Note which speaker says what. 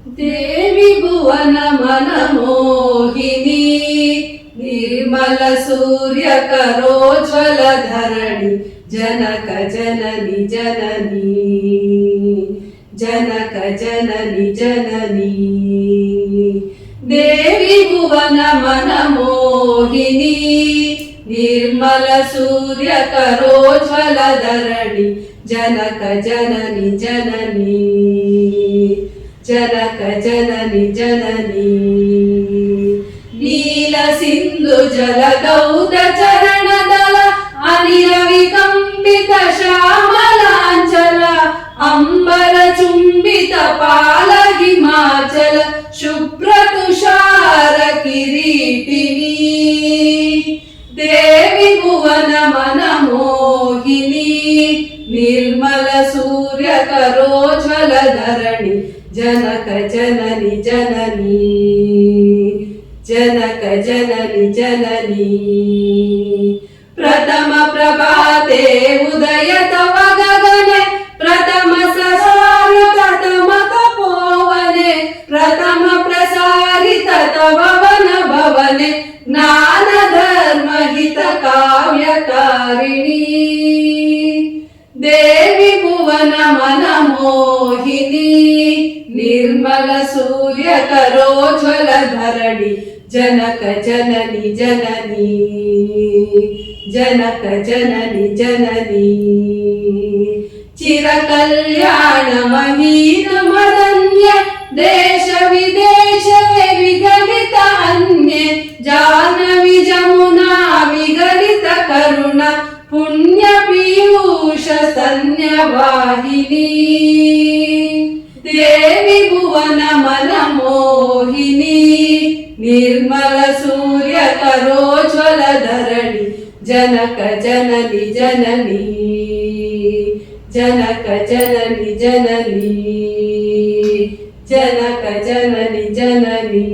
Speaker 1: ದೇವಿ ಭುವನ ಮನಮೋಹಿನಿ ನಿರ್ಮಲ ಸೂರ್ಯ ಕರೋಜ್ವಲ ಧರಣಿ ಜನಕ ಜನನಿ ಜನನಿ ಜನಕ ಜನನಿ ಜನನಿ ದೇವಿ ಭುವನ ಮನಮೋಹಿನಿ ನಿರ್ಮಲ ಸೂರ್ಯ ಕರೋಜ್ವಲ ಧರಣಿ ಜನಕ ಜನನಿ ಜನನಿ ಜನಕ ಜನನಿ ಜನನಿ ನೀಲ ಸಿಂಧು ಜಲಗೌದ ಚರಣದಲ ಅನಿಲ ವಿಕಂಪಿತ ಶ್ಯಾಮಲಾಂಚಲ ಅಂಬರ ಚುಂಬಿತ ಪಾಲ ಹಿಮಾಚಲ ಶುಭ್ರ ತುಷಾರ ಕಿರೀಟಿನಿ ದೇವಿ ಭುವನ ಮನಮೋಹಿನಿ ನಿರ್ಮಲ ಸೂರ್ಯ ಕರೋಜ್ವಲ ಧರಣಿ ಜನಕ ಜನನಿ ಜನನಿ ಜನಕ ಜನನಿ ಜನನಿ ಪ್ರಥಮ ಪ್ರಭಾತೆ ಉದಯ ತವ ಗಗನೆ ಪ್ರಥಮ ಸಸಾರಿತ ತಮ ತಪೋವನೆ ಪ್ರಥಮ ಪ್ರಸಾರಿತ ತವ ವನ ಭವನೆ ಜ್ಞಾನ ಧರ್ಮ ಹಿತ ಕಾವ್ಯಕಾರಿಣಿ ದೇವಿ ಭುವನ ಮನಮೋಹಿನಿ ನಿರ್ಮಲ ಸೂರ್ಯ ಕರೋಜ್ವಲ ಧರಣಿ ಜನಕ ಜನನಿ ಜನನಿ ಜನಕ ಜನನಿ ಜನನಿ ಚಿರ ಕಲ್ಯಾಣ ಮಹೀನ ಮದನ್ಯ ದೇಶ ವಿದೇಶವೇ ವಿಗಲಿತ ಅನ್ಯ ಜಾಹ್ನವಿ ಜಮುನಾ ವಿಗಲಿತ ಕರುಣ ಪುಣ್ಯ ಪೀಯೂಷ ಸ್ತನ್ಯವಾಹಿನಿ ದೇವಿ ಭುವನ ಮನಮೋಹಿನಿ ನಿರ್ಮಲ ಸೂರ್ಯ ಕರೋಜ್ವಲ ಧರಣಿ ಜನಕ ಜನನಿ ಜನನಿ ಜನಕ ಜನನಿ ಜನನಿ ಜನಕ ಜನನಿ ಜನನಿ